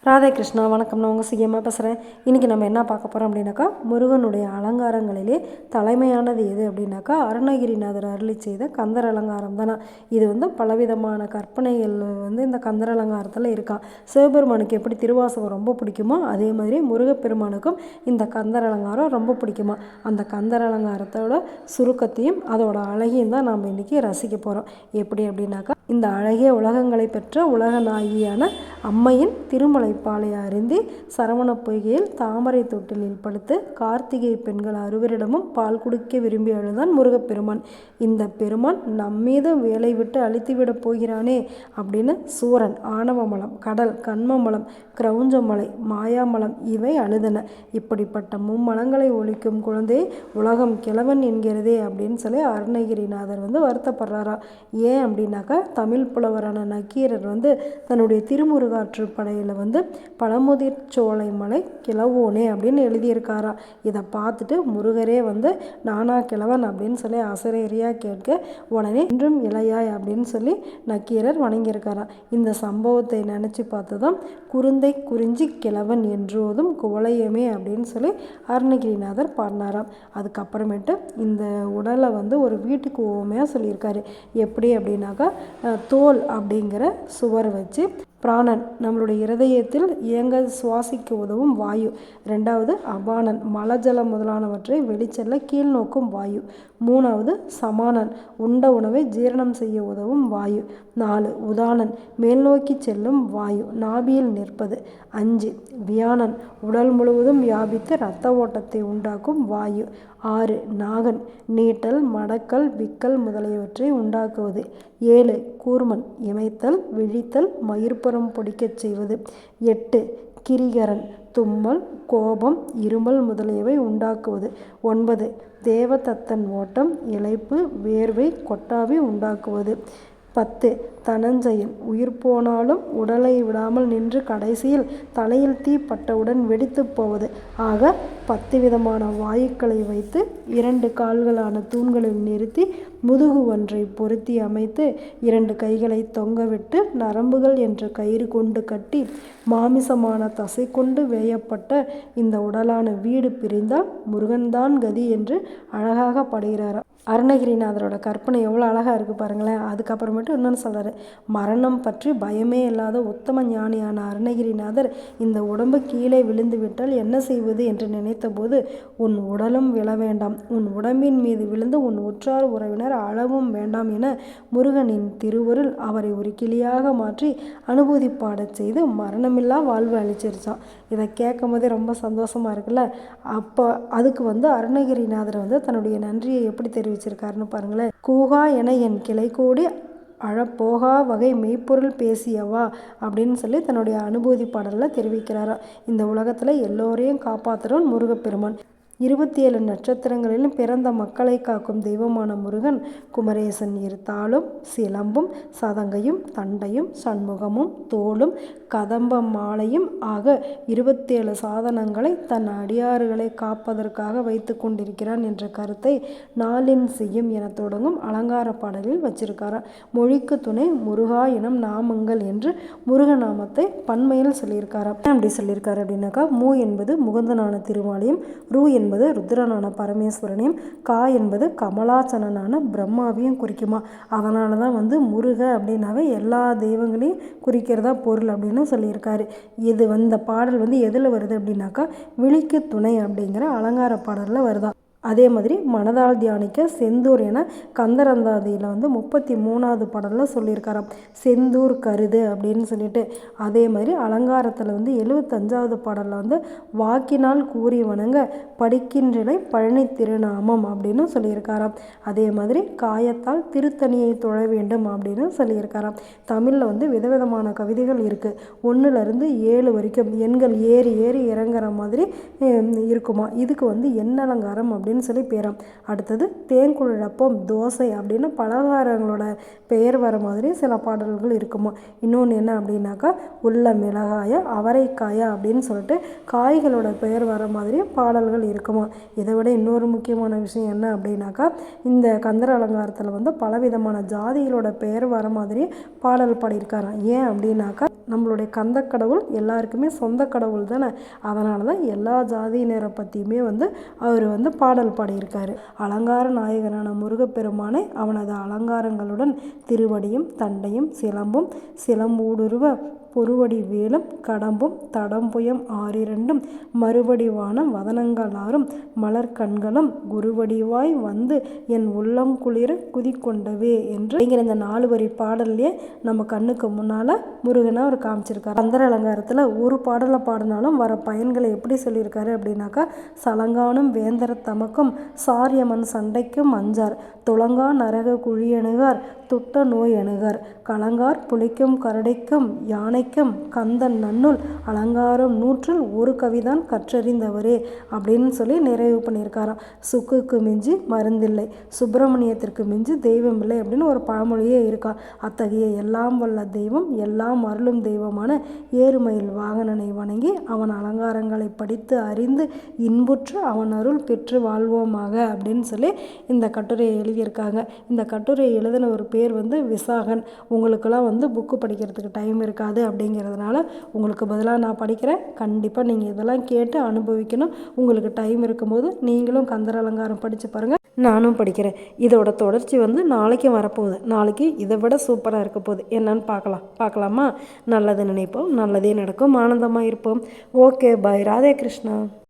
ராதே கிருஷ்ணா, வணக்கம். நான் உங்கள் சிஎம்மா பேசுகிறேன். இன்றைக்கி நம்ம என்ன பார்க்க போகிறோம் அப்படின்னாக்கா, முருகனுடைய அலங்காரங்களிலே தலைமையானது எது அப்படின்னாக்கா, அருணகிரிநாதர் அருளி செய்த கந்தர் அலங்காரம் தானே. இது பலவிதமான கற்பனைகள் இந்த கந்தர் அலங்காரத்தில் இருக்கான். சிவபெருமானுக்கு எப்படி திருவாசகம் ரொம்ப பிடிக்குமோ, அதே மாதிரி முருகப்பெருமானுக்கும் இந்த கந்தர் அலங்காரம் ரொம்ப பிடிக்குமா. அந்த கந்தர் அலங்காரத்தோட சுருக்கத்தையும் அதோட அழகையும் தான் நாம் இன்றைக்கி ரசிக்க போகிறோம். எப்படி அப்படின்னாக்கா, இந்த அழகிய உலகங்களை பெற்ற உலக நாயகியான அம்மையின் திருமலைப்பாலை அருந்தி சரவண பொய்கையில் தாமரை தொட்டிலில் படுத்து கார்த்திகை பெண்கள் அறுவரிடமும் பால் குடிக்க விரும்பி அழுதான் முருகப்பெருமான். இந்த பெருமான் நம்மீது வேலை விட்டு அழித்துவிடப் போகிறானே அப்படின்னு சூரன், ஆணவமலம், கடல், கண்மமலம், கிரௌஞ்சமலை, மாயாமலம் இவை அழுதன. இப்படிப்பட்ட மும்மலங்களை ஒழிக்கும் குழந்தை உலகம் கிழவன் என்கிறதே அப்படின்னு சொல்லி அருணகிரிநாதர் வருத்தப்படுறாரா. ஏன் அப்படின்னாக்கா, தமிழ் புலவரான நக்கீரர் தன்னுடைய திருமுருகாற்று படையில் பழமுதிர் சோலை மலை கிழவோனே அப்படின்னு எழுதியிருக்காரா. இதை பார்த்துட்டு முருகரே நானா கிழவன் அப்படின்னு சொல்லி அசரேரியாக கேட்க, உடனே இன்றும் இளையாய் அப்படின்னு சொல்லி நக்கீரர் வணங்கியிருக்காரா. இந்த சம்பவத்தை நினச்சி பார்த்துதான் குருந்தை குறிஞ்சி கிழவன் என்றோதும் குவளையமே அப்படின்னு சொல்லி அருணகிரிநாதர் பாடினாராம். அதுக்கப்புறமேட்டு இந்த உடலை ஒரு வீட்டுக்கு ஓமையாக சொல்லியிருக்காரு. எப்படி அப்படின்னாக்கா, தோல் அப்படிங்கிற சுவர் வச்சு பிராணன் நம்மளுடைய இருதயத்தில் இயங்க சுவாசிக்க உதவும் வாயு. ரெண்டாவது அபானன் மலஜலம் முதலானவற்றை வெளிச்செல்ல கீழ்நோக்கும் வாயு. மூணாவது சமானன் உண்ட உணவை ஜீரணம் செய்ய உதவும் வாயு. 4 உதானன் மேல்நோக்கி செல்லும் வாயு நாபியில் நிற்பது. 5 வியானன் உடல் முழுவதும் வியாபித்து இரத்த ஓட்டத்தை உண்டாக்கும் வாயு. 6 நாகன் நீட்டல், மடக்கல், விக்கல் முதலியவற்றை உண்டாக்குவது. 7 கூர்மன் இமைத்தல், விழித்தல், மயிர்ப்புறம் பொடிக்கச் செய்வது. 8 கிரிகரன் தும்மல், கோபம், இருமல் முதலியவை உண்டாக்குவது. 9 தேவதத்தன் ஓட்டம், இளைப்பு, வேர்வை, கொட்டாவி உண்டாக்குவது. 10 தனஞ்சயன் உயிர் போனாலும் உடலை விடாமல் நின்று கடைசியில் தலையில் தீ பட்டவுடன் வெடித்து போவது. ஆக 10 விதமான வாயுக்களை வைத்து 2 கால்களான தூண்களில் நிறுத்தி முதுகு ஒன்றை பொருத்தி அமைத்து 2 கைகளை தொங்கவிட்டு நரம்புகள் என்ற கயிறு கொண்டு கட்டி மாமிசமான தசை கொண்டு வேயப்பட்ட இந்த உடலான வீடு பிரிந்தால் முருகன்தான் கதி என்று அழகாக பாடுகிறாராம். அருணகிரிநாதரோட கற்பனை எவ்வளோ அழகாக இருக்குது பாருங்களேன். அதுக்கப்புறமேட்டு இன்னொன்று சொல்கிறாரு. மரணம் பற்றி பயமே இல்லாத உத்தம ஞானியான அருணகிரிநாதர் இந்த உடம்பு கீழே விழுந்து விட்டால் என்ன செய்வது என்று நினைத்தபோது, உன் உடலும் விழ வேண்டாம், உன் உடம்பின் மீது விழுந்து உன் உற்றார் உறவினர் அளவும் வேண்டாம் என முருகனின் திருவருள் அவரை ஒரு கிளியாக மாற்றி அனுபூதி பாடச் செய்து மரணமில்லா வாழ்வு அளிச்சிருச்சான். இதை கேட்கும் போதே ரொம்ப சந்தோஷமாக இருக்குல்ல. அப்போ அதுக்கு அருணகிரிநாதர் தன்னுடைய நன்றியை எப்படி தெரிவிச்சிருக்காருன்னு பாருங்களேன். கூகா என என் கிளை கூடி அழப்போகா வகை மெய்ப்பொருள் பேசியவா அப்படின்னு சொல்லி தன்னுடைய அனுபூதி பாடலில் தெரிவிக்கிறாரா. இந்த உலகத்தில் எல்லோரையும் காப்பாற்றுறோம் முருகப்பெருமான். 27 நட்சத்திரங்களிலும் பிறந்த மக்களை காக்கும் தெய்வமான முருகன் குமரேசன் இருத்தாலும் சிலம்பும் சதங்கையும் தண்டையும் சண்முகமும் தோளும் கதம்ப மாலையும் ஆக 27 சாதனங்களை தன் அடியார்களை காப்பதற்காக வைத்து கொண்டிருக்கிறான் என்ற கருத்தை நாளின் செய்யும் என தொடங்கும் அலங்கார பாடலில் வச்சிருக்காராம். மொழிக்கு துணை முருகா எனும் நாமங்கள் என்று முருகநாமத்தை பன்மையில் சொல்லியிருக்காராம். அப்படி சொல்லியிருக்காரு அப்படின்னாக்கா, மூ என்பது முகுந்தனான திருமாலையும், ரூ என்பது ருத்ரனான பரமேஸ்வரனையும், கா என்பது கமலாசனனான பிரம்மாவையும் குறிக்குமா. அதனால தான் முருக அப்படின்னாவே எல்லா தெய்வங்களையும் குறிக்கிறதா பொருள் அப்படின்னு சொல்லியிருக்காரு. இது இந்த பாடல் எதில் வருது அப்படின்னாக்கா, விழிக்கு துணை அப்படிங்கிற அலங்கார பாடலில் வருதா. அதே மாதிரி மனதால் தியானிக்க செந்தூர் என கந்தரந்தாதியில் 33வது பாடலில் சொல்லியிருக்காராம். செந்தூர் கருது அப்படின்னு சொல்லிட்டு. அதே மாதிரி அலங்காரத்தில் 75வது பாடலில் வாக்கினால் கூறி வணங்க படிக்கின்றனை பழனி திருநாமம் அப்படின்னு சொல்லியிருக்காராம். அதே மாதிரி காயத்தால் திருத்தணியை தொழ வேண்டும் அப்படின்னு சொல்லியிருக்காராம். தமிழில் விதவிதமான கவிதைகள் இருக்குது. 1லேருந்து 7 வரைக்கும் எண்கள் ஏறி ஏறி இறங்குற மாதிரி இருக்குமா. இதுக்கு எண்ணலங்காரம் அப்படின்னு சொல்லி பேராம். அடுத்தது தேங்குழப்பம், தோசை அப்படின்னு பலகாரங்களோட பெயர் வர மாதிரி சில பாடல்கள் இருக்குமா. இன்னொன்று என்ன அப்படின்னாக்கா, உள்ள மிளகாய, அவரைக்காயா அப்படின்னு சொல்லிட்டு காய்களோட பெயர் வர மாதிரி பாடல்கள் இருக்குமா. இதை விட இன்னொரு முக்கியமான விஷயம் என்ன அப்படின்னாக்கா, இந்த கந்தர் அலங்காரத்தில் பலவிதமான ஜாதிகளோட பெயர் வர மாதிரி பாடல் பாடியிருக்காராம். ஏன் அப்படின்னாக்கா, நம்மளுடைய கந்த கடவுள் எல்லாருக்குமே சொந்த கடவுள் தானே. அதனால தான் எல்லா ஜாதியினரை பற்றியுமே அவர் பாடல் பாடியிருக்காரு. அலங்கார நாயகனான முருகப்பெருமானை அவனது அலங்காரங்களுடன் திருவடியும் தண்டையும் சிலம்பும் சிலம்பூடுருவ பொருவடி வேலும் கடம்பும் தடம்புயம் ஆறிரண்டும் மறுவடிவான வதனங்களாரும் மலர்கண்களும் குருவடிவாய் வந்து என் உள்ளம் குளிர குதிக்கொண்டவே என்று இந்த 4 வரி பாடல்லையே நம்ம கண்ணுக்கு முன்னால் முருகனை அவர் காமிச்சிருக்காரு. கந்தர் அலங்காரத்தில் ஒரு பாடலை பாடினாலும் வர பயன்களை எப்படி சொல்லியிருக்காரு அப்படின்னாக்கா, சலங்கானும் வேந்தர தமக்கும் சாரியமன் சண்டைக்கும் அஞ்சார் துளங்கா நரக குழியணுகார் துட்ட நோய் அணுகார் கலங்கார் புலிக்கும் கரடைக்கும் யானைக்கும் கந்தன் நன்னுள் அலங்காரம் 100 ஒரு கவிதான் கற்றறிந்தவரே அப்படின்னு சொல்லி நிறைவு பண்ணியிருக்காராம். சுக்குக்கு மிஞ்சி மருந்தில்லை, சுப்பிரமணியத்திற்கு மிஞ்சி தெய்வம் இல்லை அப்படின்னு ஒரு பழமொழியே இருக்கா. அத்தகைய எல்லாம் வல்ல தெய்வம் எல்லாம் அருளும் தெய்வமான ஏறுமயில் வாகனனை வணங்கி அவன் அலங்காரங்களை படித்து அறிந்து இன்புற்று அவன் அருள் பெற்று வாழ்வோமாக அப்படின்னு சொல்லி இந்த கட்டுரையை எழுதியிருக்காங்க. இந்த கட்டுரையை எழுதின ஒரு பேர் விசாகன். உங்களுக்கெல்லாம் புக்கு படிக்கிறதுக்கு டைம் இருக்காது அப்படிங்கிறதுனால உங்களுக்கு பதிலாக நான் படிக்கிறேன். கண்டிப்பாக நீங்கள் இதெல்லாம் கேட்டு அனுபவிக்கணும். உங்களுக்கு டைம் இருக்கும்போது நீங்களும் கந்தர் அலங்காரம் படித்து பாருங்கள். நானும் படிக்கிறேன். இதோட தொடர்ச்சி நாளைக்கும் வரப்போகுது. நாளைக்கு இதை விட சூப்பராக இருக்க போகுது. என்னன்னு பார்க்கலாமா? நல்லது நினைப்போம், நல்லதே நடக்கும், ஆனந்தமாக இருப்போம். ஓகே, பாய். ராதே கிருஷ்ணா.